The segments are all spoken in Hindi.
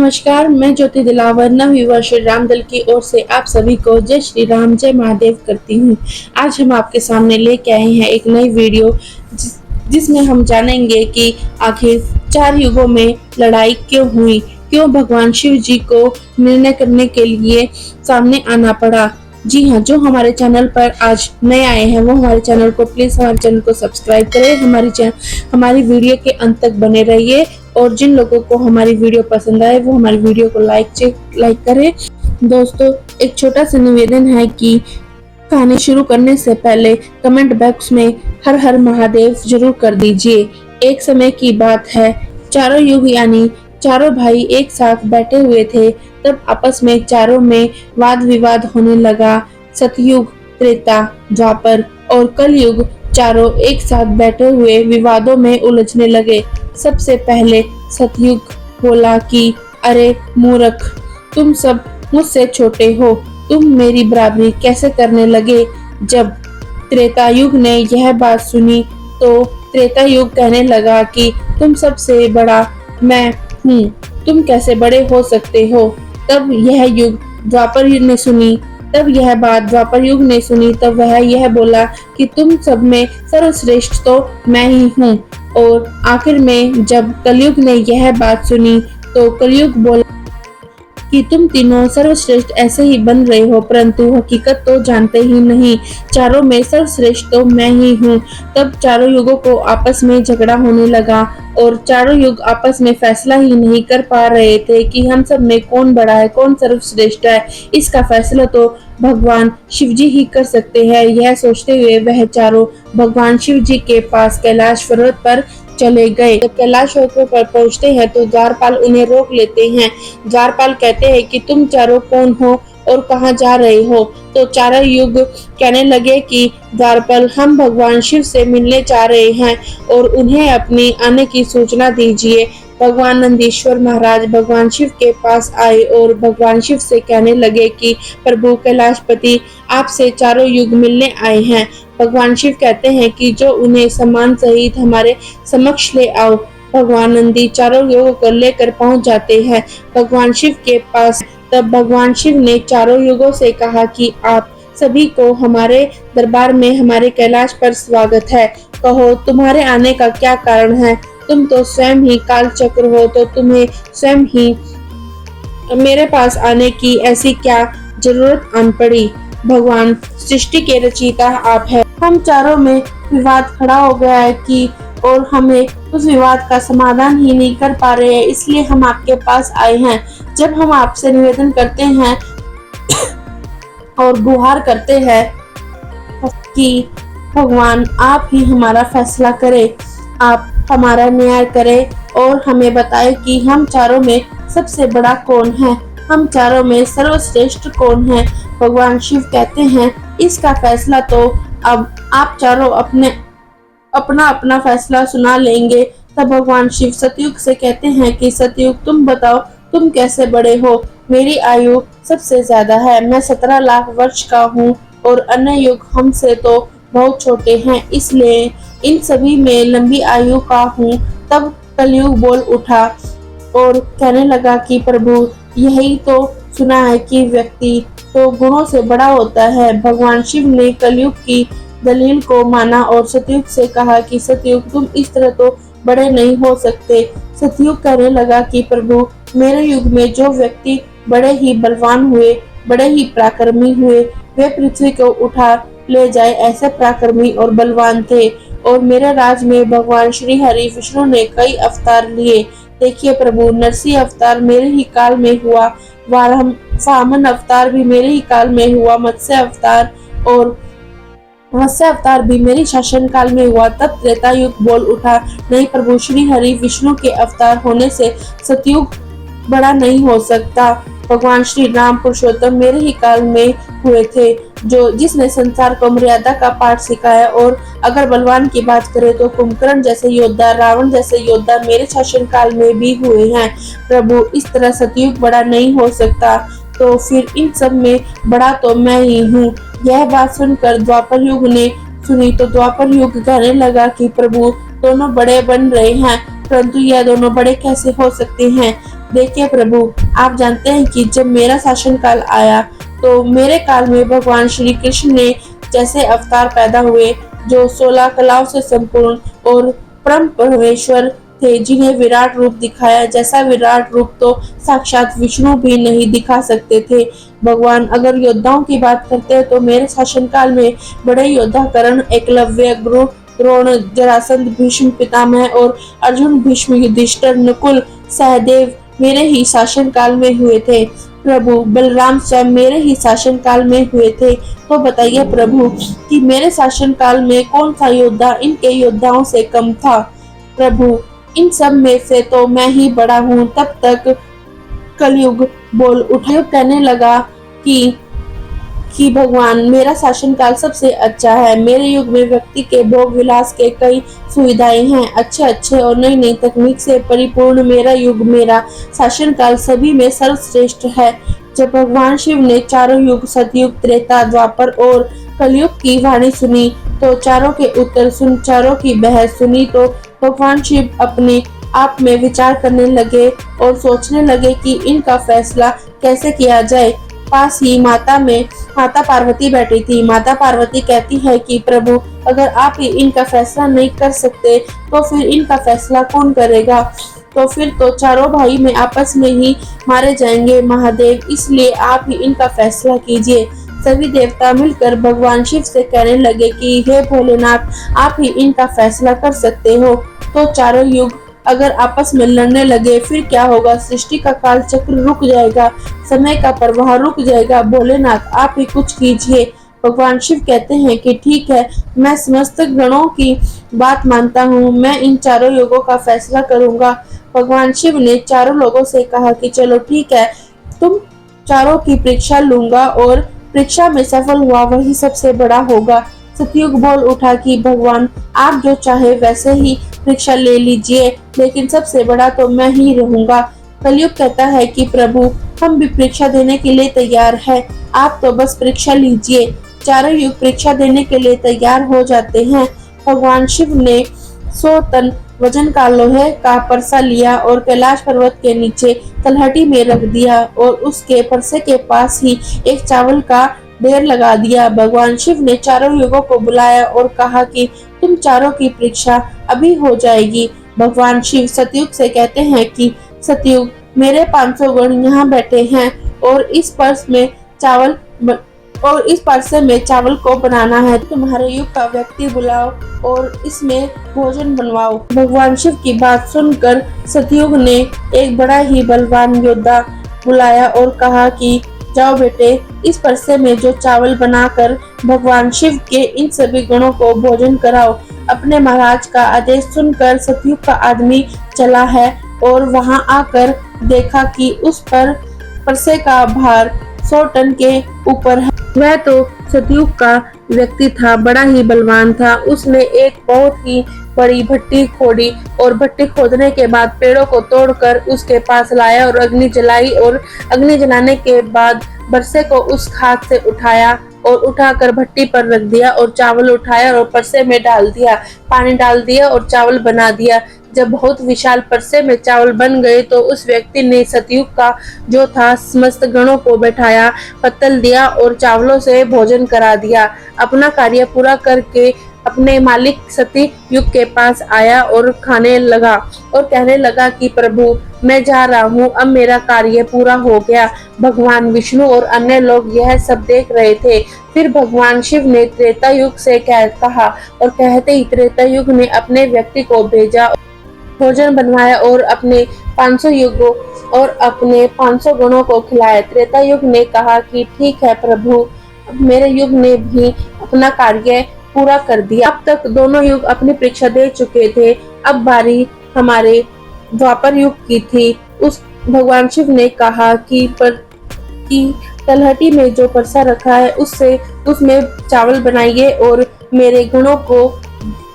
नमस्कार, मैं ज्योति दिलावर नवयुवा श्री राम दल की ओर से आप सभी को जय श्री राम जय महादेव करती हूँ। आज हम आपके सामने लेके आए हैं एक नई वीडियो जिसमें हम जानेंगे कि आखिर 4 युगों में लड़ाई क्यों हुई, क्यों भगवान शिव जी को निर्णय करने के लिए सामने आना पड़ा। जी हाँ, जो हमारे चैनल पर आज नए आए हैं वो हमारे चैनल को प्लीज हमारे चैनल को सब्सक्राइब करें, हमारी वीडियो के अंत तक बने रहिए और जिन लोगों को हमारी वीडियो पसंद आए वो हमारी वीडियो को लाइक करें। दोस्तों, एक छोटा सा निवेदन है कि कहानी शुरू करने से पहले कमेंट बॉक्स में हर हर महादेव जरूर कर दीजिए। एक समय की बात है, चारों युग यानी चारों भाई एक साथ बैठे हुए थे। तब आपस में चारों में वाद विवाद होने लगा। सतयुग, त्रेता, द्वापर और कलयुग चारों एक साथ बैठे हुए विवादों में उलझने लगे। सबसे पहले सतयुग बोला कि अरे मूर्ख, तुम सब मुझसे छोटे हो, तुम मेरी बराबरी कैसे करने लगे। जब त्रेता युग ने यह बात सुनी तो त्रेता युग कहने लगा कि तुम सबसे बड़ा मैं हूँ, तुम कैसे बड़े हो सकते हो। तब यह बात द्वापर युग ने सुनी तब वह यह बोला कि तुम सब में सर्वश्रेष्ठ तो मैं ही हूँ। और आखिर में जब कलयुग ने यह बात सुनी तो कलयुग बोला कि तुम तीनों सर्वश्रेष्ठ ऐसे ही बन रहे हो, परंतु हकीकत तो जानते ही नहीं, चारों में सर्वश्रेष्ठ तो मैं ही हूँ। तब चारों युगों को आपस में झगड़ा होने लगा और चारों युग आपस में फैसला ही नहीं कर पा रहे थे कि हम सब में कौन बड़ा है, कौन सर्वश्रेष्ठ है। इसका फैसला तो भगवान शिव जी ही कर सकते हैं। यह सोचते हुए वह चारों भगवान शिव जी के पास कैलाश पर्वत पर चले गए। जब कैलाश पर्वत पर पहुंचते हैं तो द्वारपाल उन्हें रोक लेते हैं। द्वारपाल कहते हैं कि तुम चारों कौन हो और कहां जा रहे हो। तो चारों युग कहने लगे कि द्वारपाल, हम भगवान शिव से मिलने जा रहे हैं और उन्हें अपनी आने की सूचना दीजिए। भगवान नंदीश्वर महाराज भगवान शिव के पास आए और भगवान शिव से कहने लगे कि प्रभु कैलाशपति, आपसे चारों युग मिलने आए हैं। भगवान शिव कहते हैं कि जो उन्हें सम्मान सहित हमारे समक्ष ले आओ। भगवान नंदी चारों युगों को लेकर पहुंच जाते हैं भगवान शिव के पास। तब भगवान शिव ने चारों युगों से कहा कि आप सभी को हमारे दरबार में हमारे कैलाश पर स्वागत है। कहो, तुम्हारे आने का क्या कारण है। तुम तो स्वयं ही काल चक्र हो, तो तुम्हें स्वयं ही मेरे पास आने की ऐसी क्या जरूरत आन पड़ी। भगवान सृष्टि के रचयिता आप है। हम चारों में विवाद खड़ा हो गया है कि और हमें उस विवाद का समाधान ही नहीं कर पा रहे हैं, इसलिए हम आपके पास आए हैं। जब हम आपसे निवेदन करते हैं और गुहार करते हैं कि भगवान आप ही हमारा फैसला करें, आप हमारा न्याय करें और हमें बताएं कि हम चारों में सबसे बड़ा कौन है, हम चारों में सर्वश्रेष्ठ कौन है। भगवान शिव कहते हैं इसका फैसला तो अब आप चारों अपना फैसला सुना लेंगे। तब भगवान शिव सतयुग से कहते हैं कि सतयुग, तुम बताओ तुम कैसे बड़े हो। मेरी आयु सबसे ज्यादा है, मैं 17 लाख वर्ष का हूँ और अन्य युग हमसे तो बहुत छोटे हैं, इसलिए इन सभी में लंबी आयु का हूँ। तब कलयुग बोल उठा और कहने लगा कि प्रभु, यही तो सुना है कि व्यक्ति तो गुणों से बड़ा होता है। भगवान शिव ने कलयुग की दलील को माना और सतयुग से कहा कि सतयुग, तुम इस तरह तो बड़े नहीं हो सकते। सतयुग कहने लगा कि प्रभु, मेरे युग में जो व्यक्ति बड़े ही बलवान हुए, बड़े ही पराक्रमी हुए, वे पृथ्वी को उठा ले जाए ऐसे पराक्रमी और बलवान थे। और मेरे राज में भगवान श्री हरि विष्णु ने कई अवतार लिए। देखिए प्रभु, नरसिंह अवतार मेरे ही काल में हुआ, वामन अवतार भी मेरे ही काल में हुआ, मत्स्य अवतार भी मेरे शासन काल में हुआ। तब त्रेता युग बोल उठा, नहीं प्रभु, श्री हरि विष्णु के अवतार होने से सतयुग बड़ा नहीं हो सकता। भगवान श्री राम पुरुषोत्तम मेरे ही काल में हुए थे, जिसने संसार को मर्यादा का पाठ सिखाया। और अगर बलवान की बात करें तो कुंभकर्ण जैसे योद्धा, रावण जैसे योद्धा मेरे शासन काल में भी हुए हैं। प्रभु, इस तरह सतयुग बड़ा नहीं हो सकता, तो फिर इन सब में बड़ा तो मैं ही हूँ। यह बात सुनकर द्वापर युग ने सुनी तो द्वापर युग कहने लगा कि प्रभु, दोनों बड़े बन रहे हैं, परंतु यह दोनों बड़े कैसे हो सकते हैं। देखिए प्रभु, आप जानते हैं कि जब मेरा शासनकाल आया तो मेरे काल में भगवान श्री कृष्ण ने जैसे अवतार पैदा हुए जो 16 कलाओं से संपूर्ण और परम परमेश्वर थे, जिन्हें विराट रूप दिखाया, जैसा विराट रूप तो साक्षात विष्णु भी नहीं दिखा सकते थे। भगवान अगर योद्धाओं की बात करते हैं तो मेरे शासनकाल में बड़े योद्धा कर्ण, एकलव्य, गुरु द्रोण, जरासंध, भीष्म पितामह और अर्जुन, भीष्म, युधिष्ठिर, नकुल, सहदेव मेरे ही शासन काल में हुए थे। प्रभु बलराम स्वयं मेरे ही शासन काल में हुए थे। तो बताइए प्रभु कि मेरे शासन काल में कौन सा योद्धा इनके योद्धाओं से कम था। प्रभु इन सब में से तो मैं ही बड़ा हूँ। तब तक कलयुग बोल उठा, कहने लगा कि भगवान मेरा शासनकाल सबसे अच्छा है। मेरे युग में व्यक्ति के भोग विलास के कई सुविधाएं हैं, अच्छे और नई नई तकनीक से परिपूर्ण मेरा युग, मेरा शासनकाल सभी में सर्वश्रेष्ठ है। जब भगवान शिव ने चारों युग सतयुग, त्रेता, द्वापर और कलयुग की वाणी सुनी तो चारों के उत्तर सुन, चारों की बहस सुनी तो भगवान शिव अपने आप में विचार करने लगे और सोचने लगे कि इनका फैसला कैसे किया जाए। पास ही माता पार्वती बैठी थी। माता पार्वती कहती है कि प्रभु अगर आप ही इनका फैसला नहीं कर सकते तो फिर इनका फैसला कौन करेगा। तो फिर तो चारों भाई में आपस में ही मारे जाएंगे महादेव, इसलिए आप ही इनका फैसला कीजिए। सभी देवता मिलकर भगवान शिव से कहने लगे कि हे भोलेनाथ, आप ही इनका फैसला कर सकते हो। तो चारों युग अगर आपस में लड़ने लगे फिर क्या होगा। सृष्टि का काल चक्र रुक जाएगा, समय का प्रवाह रुक जाएगा। भोलेनाथ आप ही कुछ कीजिए। भगवान शिव कहते हैं कि ठीक है, मैं समस्त गणों की बात मानता हूँ, मैं इन चारों युगों का फैसला करूंगा। भगवान शिव ने चारों लोगों से कहा कि चलो ठीक है, तुम चारों की परीक्षा लूंगा और परीक्षा में सफल हुआ वही सबसे बड़ा होगा। सतयुग बोल उठा कि भगवान आप जो चाहे वैसे ही परीक्षा ले लीजिए, लेकिन सबसे बड़ा तो मैं ही रहूंगा। कलयुग कहता है कि प्रभु हम भी परीक्षा देने के लिए तैयार है, आप तो बस परीक्षा लीजिए। चारों युग परीक्षा देने के लिए तैयार हो जाते हैं। भगवान शिव ने 100 टन वजन का लोहे का परसा लिया और कैलाश पर्वत के नीचे तलहटी में रख दिया और उसके परसे के पास ही एक चावल का ढेर लगा दिया। भगवान शिव ने चारों युगों को बुलाया और कहा कि तुम चारों की परीक्षा अभी हो जाएगी। भगवान शिव सतयुग से कहते हैं कि सतयुग मेरे 500 गण यहाँ बैठे हैं और इस परसे में चावल को बनाना है। तुम्हारे युग का व्यक्ति बुलाओ और इसमें भोजन बनवाओ। भगवान शिव की बात सुनकर सतयुग ने एक बड़ा ही बलवान योद्धा बुलाया और कहा कि जाओ बेटे, इस परसे में जो चावल बनाकर भगवान शिव के इन सभी गणों को भोजन कराओ। अपने महाराज का आदेश सुनकर सतयुग का आदमी चला है और वहां आकर देखा कि उस परसे का भार 100 टन के ऊपर है। वह तो सतयुग का व्यक्ति था, बड़ा ही बलवान था। उसने एक बहुत ही बड़ी भट्टी खोदी और भट्टी खोदने के बाद पेड़ों को तोड़कर उसके पास लाया और अग्नि जलाई और अग्नि जलाने के बाद बरसे को उस खाक से उठाया और उठाकर भट्टी पर रख दिया और चावल उठाया और परसे में डाल दिया, पानी डाल दिया और चावल बना दिया। जब बहुत विशाल परसे में चावल बन गए तो उस व्यक्ति ने सतयुग का जो था समस्त गणों को बैठाया, पत्तल दिया और चावलों से भोजन करा दिया। अपना कार्य पूरा करके अपने मालिक सतयुग के पास आया और खाने लगा और कहने लगा कि प्रभु मैं जा रहा हूँ, अब मेरा कार्य पूरा हो गया। भगवान विष्णु और अन्य लोग यह सब देख रहे थे। फिर भगवान शिव ने त्रेता युग से कहा और कहते ही त्रेता युग ने अपने व्यक्ति को भेजा, भोजन बनवाया और अपने 500 गणों को खिलाया। त्रेता युग ने कहा कि ठीक है प्रभु, मेरे युग ने भी अपना कार्य पूरा कर दिया। अब तक दोनों युग अपनी परीक्षा दे चुके थे, अब बारी हमारे द्वापर युग की थी। उस भगवान शिव ने कहा कि तलहटी में जो परसा रखा है उसमें चावल बनाइए और मेरे गणों को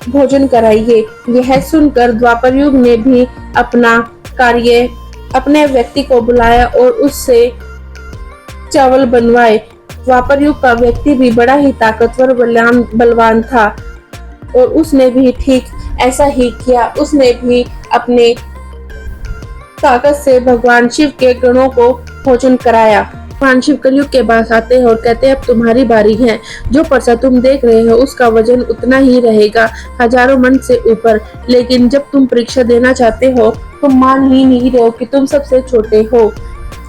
भोजन कराइए। यह सुनकर द्वापर युग ने भी अपना कार्य अपने व्यक्ति को बुलाया और उससे चावल बनवाए। द्वापर युग का व्यक्ति भी बड़ा ही ताकतवर बलवान था और उसने भी ठीक ऐसा ही किया। उसने भी अपने ताकत से भगवान शिव के गणों को भोजन कराया। भगवान शिव कलयुग के पास आते हैं और कहते हैं अब तुम्हारी बारी है। जो परसा तुम देख रहे हो उसका वजन उतना ही रहेगा, हजारों मन से ऊपर। लेकिन जब तुम परीक्षा देना चाहते हो तुम मान ही नहीं रहे हो कि तुम सबसे छोटे हो।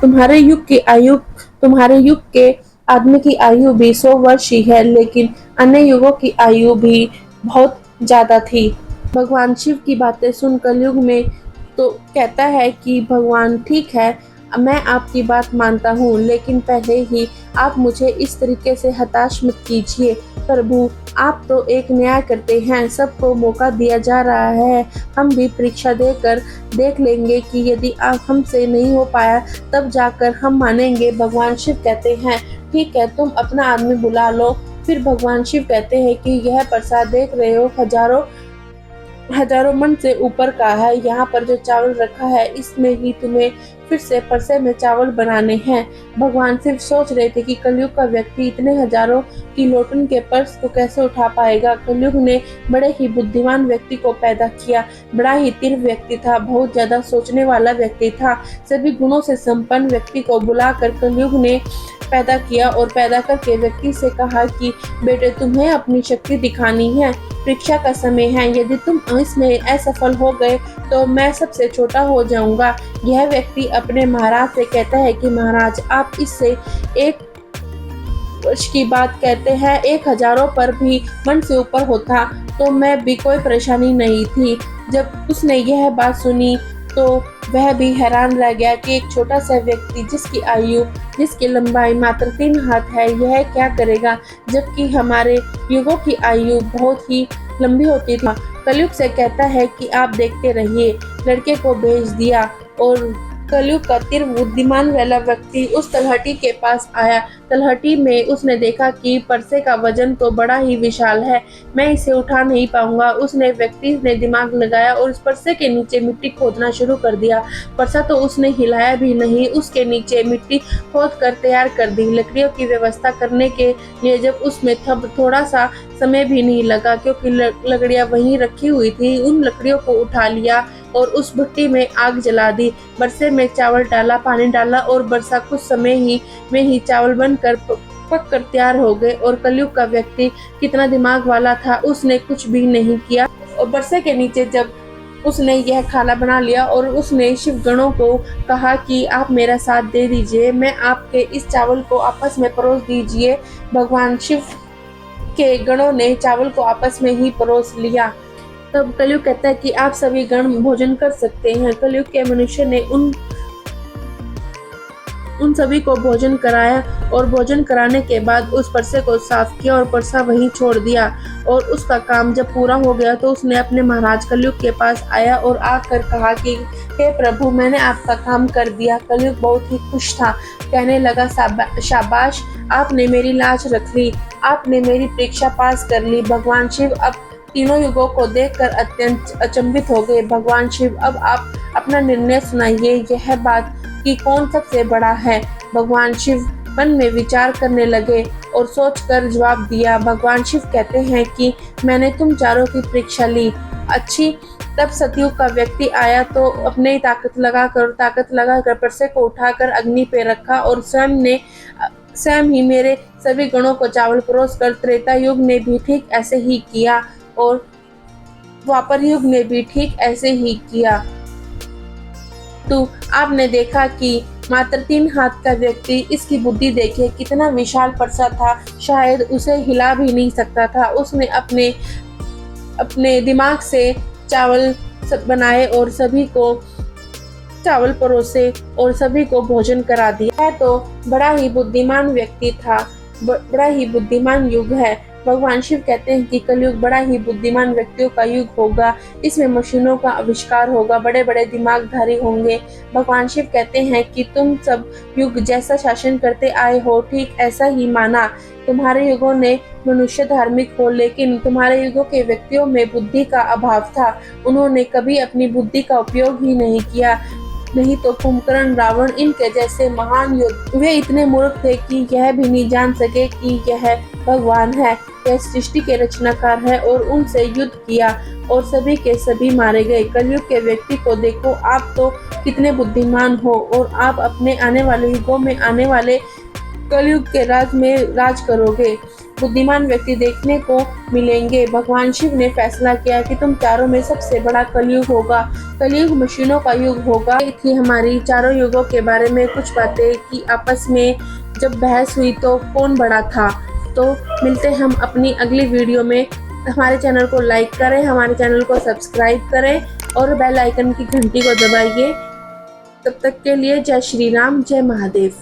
तुम्हारे युग की आयु तुम्हारे युग के आदमी की आयु भी 100 वर्ष ही है, लेकिन अन्य युगों की आयु भी बहुत ज्यादा थी। भगवान शिव की बातें सुन कलयुग में तो कहता है कि भगवान ठीक है, मैं आपकी बात मानता हूँ, लेकिन पहले ही आप मुझे इस तरीके से हताश मत कीजिए। प्रभु, आप तो एक न्याय करते हैं, सबको मौका दिया जा रहा है। हम भी परीक्षा देकर देख लेंगे कि यदि आप हमसे नहीं हो पाया तब जाकर हम मानेंगे। भगवान शिव कहते हैं ठीक है, तुम अपना आदमी बुला लो। फिर भगवान शिव कहते हैं कि यह प्रसाद देख रहे हो हजारों मन से ऊपर का है। यहाँ पर जो चावल रखा है इसमें ही तुम्हें फिर से परसे में चावल बनाने हैं। भगवान सिर्फ सोच रहे थे कि कलयुग का व्यक्ति इतने हजारों की लोटन के पर्स को कैसे उठा पाएगा। कलयुग ने बड़े ही बुद्धिमान व्यक्ति को पैदा किया। बड़ा ही तीव्र व्यक्ति था, बहुत ज्यादा सोचने वाला व्यक्ति था। सभी गुणों से संपन्न व्यक्ति को बुलाकर कलयुग ने पैदा किया और पैदा करके व्यक्ति से कहा कि बेटे, तुम्हें अपनी शक्ति दिखानी है, परीक्षा का समय है। यदि तुम इसमें असफल हो गए तो मैं सबसे छोटा हो जाऊंगा। यह व्यक्ति अपने महाराज से कहता है कि महाराज, आप इससे 1 वर्ष की बात कहते हैं, 1000 पर भी मन से ऊपर होता तो मैं भी कोई परेशानी नहीं थी। जब उसने यह बात सुनी तो वह भी हैरान रह गया कि एक छोटा सा व्यक्ति जिसकी लंबाई मात्र 3 हाथ है, यह क्या करेगा, जबकि हमारे युगों की आयु बहुत ही लंबी होती थी। कलयुग से कहता है कि आप देखते रहिए। लड़के को भेज दिया और कलयुग का तीव्र बुद्धिमान वाला व्यक्ति उस तलहटी के पास आया। तलहटी में उसने देखा कि परसे का वजन तो बड़ा ही विशाल है, मैं इसे उठा नहीं पाऊंगा। व्यक्ति ने दिमाग लगाया और उस परसे के नीचे मिट्टी खोदना शुरू कर दिया। परसा तो उसने हिलाया भी नहीं, उसके नीचे मिट्टी खोद कर तैयार कर दी। लकड़ियों की व्यवस्था करने के लिए जब उसमें थोड़ा सा समय भी नहीं लगा, क्योंकि लकड़ियां वहीं रखी हुई थी। उन लकड़ियों को उठा लिया और उस भट्टी में आग जला दी। बरसे में चावल डाला, पानी डाला और बरसा कुछ समय में ही चावल बनकर पक कर तैयार हो गए। और कलयुग का व्यक्ति कितना दिमाग वाला था, उसने कुछ भी नहीं किया और बरसे के नीचे जब उसने यह खाना बना लिया और उसने शिव गणों को कहा कि आप मेरा साथ दे दीजिए, मैं आपके इस चावल को आपस में परोस दीजिए। भगवान शिव के गणों ने चावल को आपस में ही परोस लिया। तब कलयुग कहता है कि आप सभी गण भोजन कर सकते हैं। कलयुग के मनुष्य ने उन सभी को भोजन कराया और भोजन कराने के बाद उस परसे को साफ किया और परसा वहीं छोड़ दिया। और उसका काम जब पूरा हो गया तो उसने अपने महाराज कलयुग के पास आया और आकर कहा कि हे प्रभु, मैंने आपका काम कर दिया। कलयुग बहुत ही खुश था, कहने लगा शाबाश, आपने मेरी लाज रख ली, आपने मेरी परीक्षा पास कर ली। भगवान शिव अब तीनों युगों को देखकर अत्यंत अचंभित हो गए। भगवान शिव, अब आप अपना निर्णय सुनाइए, यह बात कि कौन सबसे बड़ा है। भगवान शिव मन में विचार करने लगे और सोचकर जवाब दिया। भगवान शिव कहते हैं कि मैंने तुम चारों की परीक्षा ली, अच्छी। तब सतयुग का व्यक्ति आया तो अपने ताकत लगाकर परसे को उठाकर अग्नि पे रखा और स्वयं ही मेरे सभी गणों को चावल परोस कर त्रेता युग ने भी ठीक ऐसे ही किया और द्वापर युग ने भी ठीक ऐसे ही किया। तो आपने देखा कि मात्र 3 हाथ का व्यक्ति, इसकी बुद्धि देखिए कितना विशाल परसा था, शायद उसे हिला भी नहीं सकता था। उसने अपने दिमाग से चावल बनाए और सभी को चावल परोसे और सभी को भोजन करा दिया। है तो बड़ा ही बुद्धिमान व्यक्ति था, बड़ा ही बुद्धिमान युग है। भगवान शिव कहते हैं कि कलयुग बड़ा ही बुद्धिमान व्यक्तियों का युग होगा, इसमें मशीनों का आविष्कार होगा, बड़े बड़े दिमागधारी होंगे। भगवान शिव कहते हैं कि तुम सब युग जैसा शासन करते आए हो, ठीक ऐसा ही माना। तुम्हारे युगों ने मनुष्य धार्मिक हो, लेकिन तुम्हारे युगों के व्यक्तियों में बुद्धि का अभाव था, उन्होंने कभी अपनी बुद्धि का उपयोग ही नहीं किया। नहीं तो कुंभकर्ण, रावण, इनके जैसे महान योद्धा वे इतने मूर्ख थे कि यह भी नहीं जान सके कि यह भगवान है। यह सृष्टि के रचनाकार है और उनसे युद्ध किया और सभी के सभी मारे गए। कलयुग के व्यक्ति को देखो, आप तो कितने बुद्धिमान हो और आप अपने आने वाले युगों में आने वाले कलयुग के राज में राज करोगे। बुद्धिमान व्यक्ति देखने को मिलेंगे। भगवान शिव ने फैसला किया कि तुम चारों में सबसे बड़ा कलयुग होगा। कलयुग मशीनों का युग होगा। ये थी हमारी चारों युगों के बारे में कुछ बातें कि आपस में जब बहस हुई तो कौन बड़ा था। तो मिलते हैं हम अपनी अगली वीडियो में। हमारे चैनल को लाइक करें, हमारे चैनल को सब्सक्राइब करें और बेल आइकन की घंटी को दबाइए। तब तक के लिए जय श्री राम, जय महादेव।